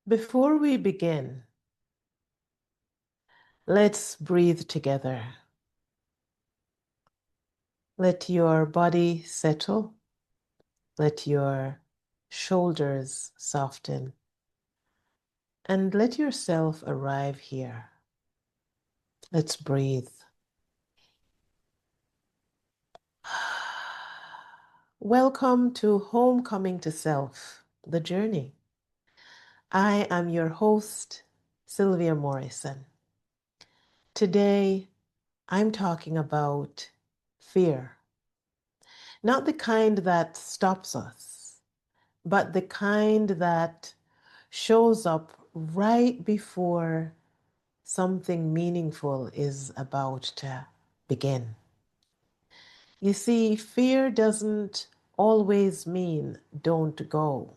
Before we begin, let's breathe together. Let your body settle. Let your shoulders soften. And let yourself arrive here. Let's breathe. Welcome to Homecoming to Self, the journey. I am your host, Sylvia Morrison. Today, I'm talking about fear. Not the kind that stops us, but the kind that shows up right before something meaningful is about to begin. You see, fear doesn't always mean don't go.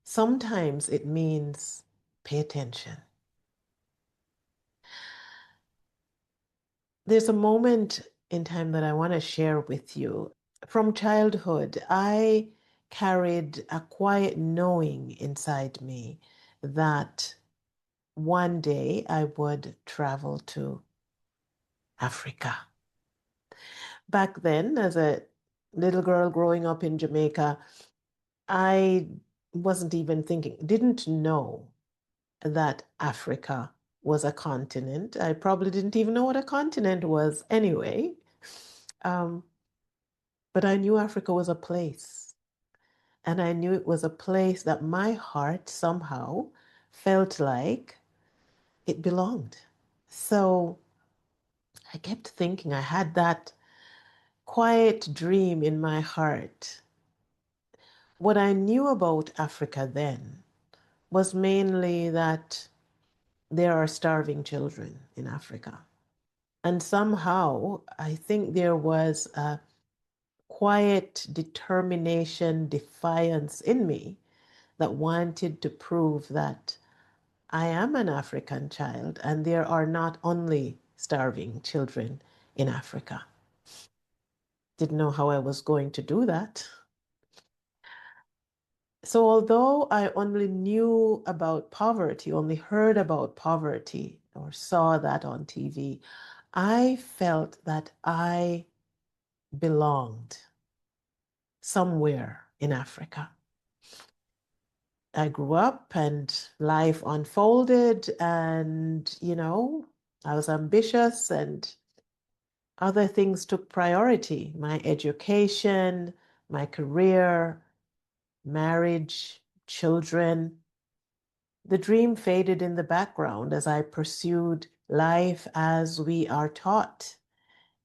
Sometimes it means pay attention. There's a moment in time that I want to share with you. From childhood, I carried a quiet knowing inside me that one day I would travel to Africa. Back then, as a little girl growing up in Jamaica, I wasn't even thinking, didn't know that Africa was a continent. I probably didn't even know what a continent was anyway. Um, but I knew Africa was a place. And I knew it was a place that my heart somehow felt like it belonged. So I kept thinking, I had that quiet dream in my heart. What I knew about Africa then was mainly that there are starving children in Africa. And somehow, I think there was a quiet determination, defiance in me that wanted to prove that I am an African child and there are not only starving children in Africa. Didn't know how I was going to do that. So, although I only knew about poverty, only heard about poverty or saw that on TV, I felt that I belonged somewhere in Africa. I grew up and life unfolded, and I was ambitious and other things took priority. My education, my career, marriage, children. The dream faded in the background as I pursued life as we are taught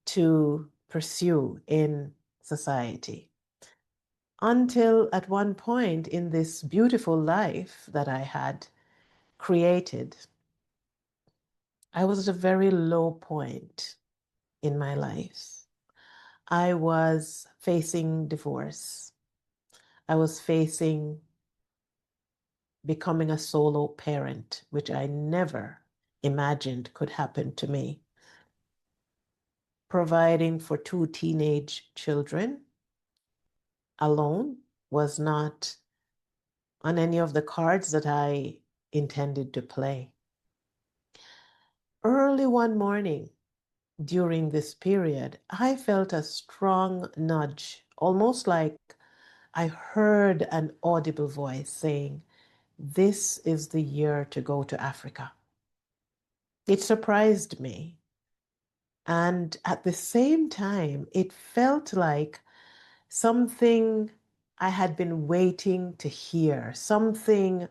to pursue in society. Until at one point in this beautiful life that I had created, I was at a very low point in my life. I was facing divorce. I was facing becoming a solo parent, which I never imagined could happen to me. Providing for two teenage children alone was not on any of the cards that I intended to play. Early one morning during this period, I felt a strong nudge, almost like I heard an audible voice saying, "This is the year to go to Africa." It surprised me. And at the same time, it felt like something I had been waiting to hear, something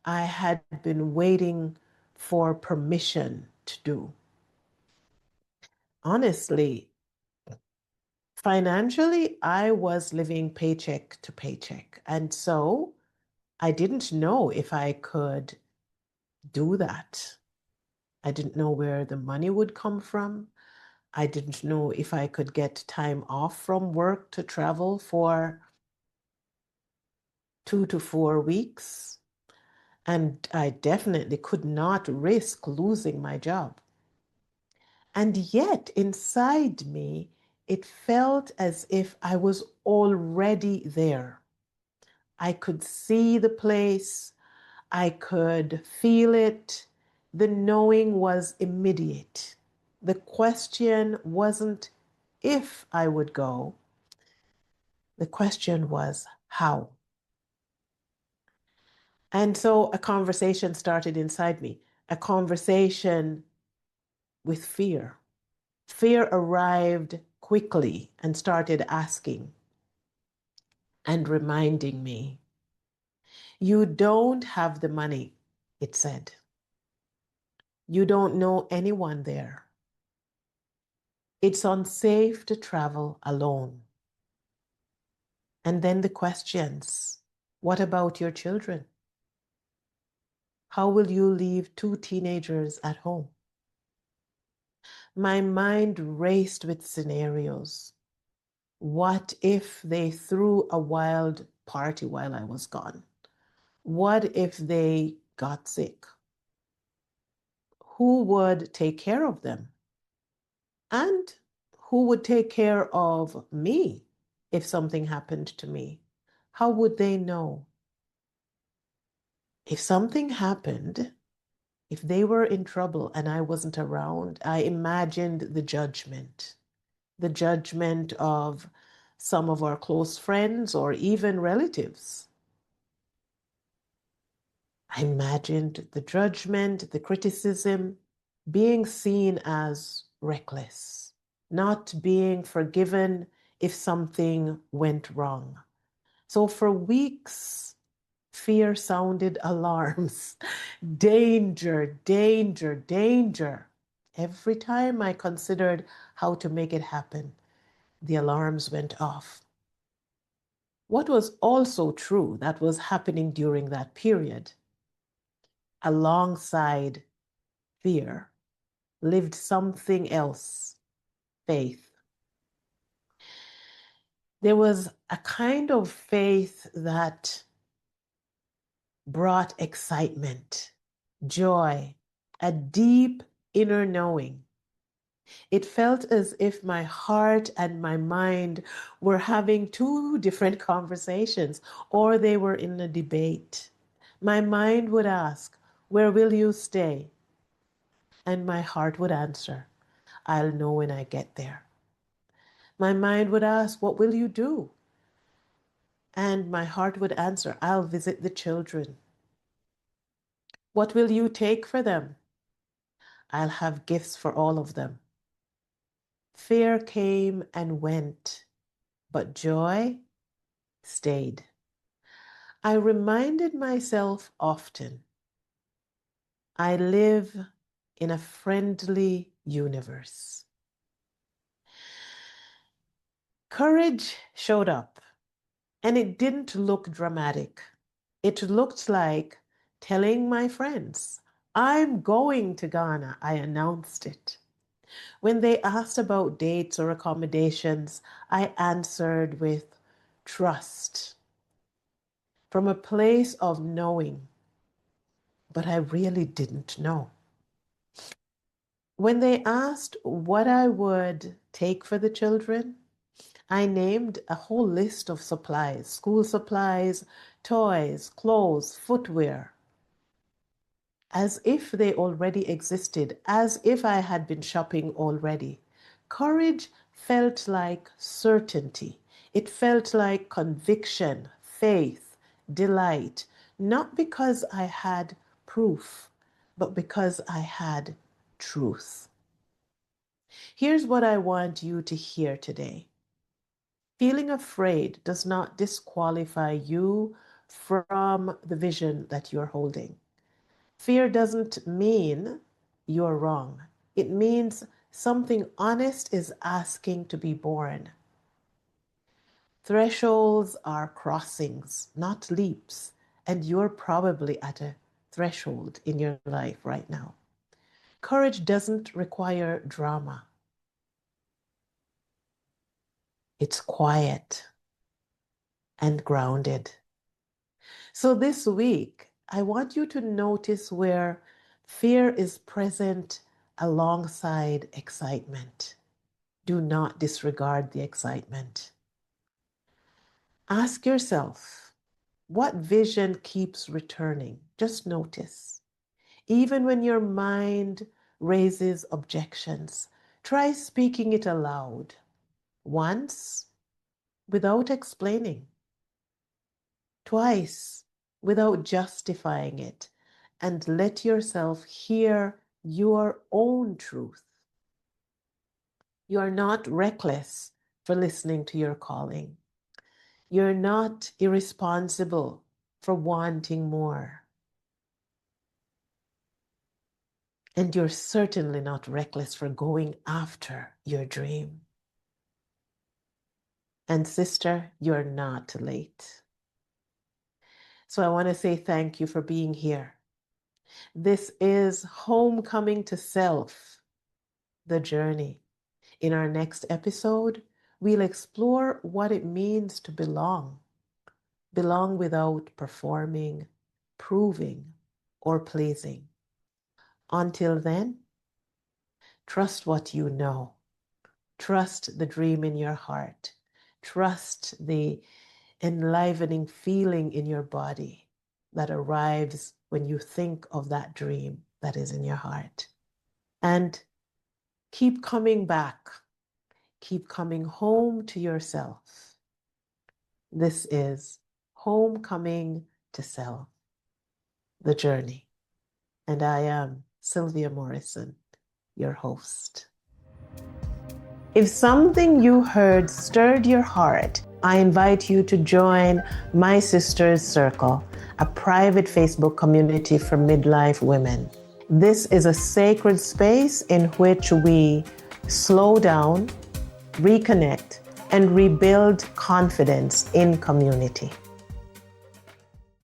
I had been waiting for permission to do. Honestly, financially, I was living paycheck to paycheck. And so I didn't know if I could do that. I didn't know where the money would come from. I didn't know if I could get time off from work to travel for 2 to 4 weeks. And I definitely could not risk losing my job. And yet, inside me, it felt as if I was already there. I could see the place. I could feel it. The knowing was immediate. The question wasn't if I would go, the question was how. And so a conversation started inside me, a conversation with fear. Fear arrived quickly and started asking and reminding me, you don't have the money, it said. You don't know anyone there. It's unsafe to travel alone. And then the questions, what about your children? How will you leave two teenagers at home? My mind raced with scenarios. What if they threw a wild party while I was gone? What if they got sick? Who would take care of them? And who would take care of me if something happened to me? How would they know? If something happened, if they were in trouble and I wasn't around, I imagined the judgment of some of our close friends or even relatives. I imagined the judgment, the criticism, being seen as reckless, not being forgiven if something went wrong. So for weeks, fear sounded alarms. Danger, danger, danger. Every time I considered how to make it happen, the alarms went off. What was also true that was happening during that period, alongside fear, lived something else, faith. There was a kind of faith that brought excitement, joy, a deep inner knowing. It felt as if my heart and my mind were having two different conversations, or they were in a debate. My mind would ask, where will you stay? And my heart would answer, I'll know when I get there. My mind would ask, what will you do? And my heart would answer, I'll visit the children. What will you take for them? I'll have gifts for all of them. Fear came and went, but joy stayed. I reminded myself often, I live in a friendly universe. Courage showed up, and it didn't look dramatic. It looked like telling my friends, I'm going to Ghana. I announced it. When they asked about dates or accommodations, I answered with trust from a place of knowing, but I really didn't know. When they asked what I would take for the children, I named a whole list of supplies, school supplies, toys, clothes, footwear, as if they already existed, as if I had been shopping already. Courage felt like certainty. It felt like conviction, faith, delight, not because I had proof, but because I had truth. Here's what I want you to hear today. Feeling afraid does not disqualify you from the vision that you're holding. Fear doesn't mean you're wrong. It means something honest is asking to be born. Thresholds are crossings, not leaps, and you're probably at a threshold in your life right now. Courage doesn't require drama. It's quiet and grounded. So this week, I want you to notice where fear is present alongside excitement. Do not disregard the excitement. Ask yourself, What vision keeps returning? Just notice. Even when your mind raises objections, try speaking it aloud. Once, without explaining. Twice, without justifying it. And let yourself hear your own truth. You are not reckless for listening to your calling. You're not irresponsible for wanting more. And you're certainly not reckless for going after your dream. And sister, you're not late. So I want to say thank you for being here. This is Homecoming to Self, the journey. In our next episode, we'll explore what it means to belong. Belong without performing, proving, or pleasing. Until then, trust what you know. Trust the dream in your heart. Trust the enlivening feeling in your body that arrives when you think of that dream that is in your heart. And keep coming back. Keep coming home to yourself. This is Homecoming to Self, the journey. And I am Sylvia Morrison, your host. If something you heard stirred your heart, I invite you to join My Sister's Circle, a private Facebook community for midlife women. This is a sacred space in which we slow down, reconnect, and rebuild confidence in community.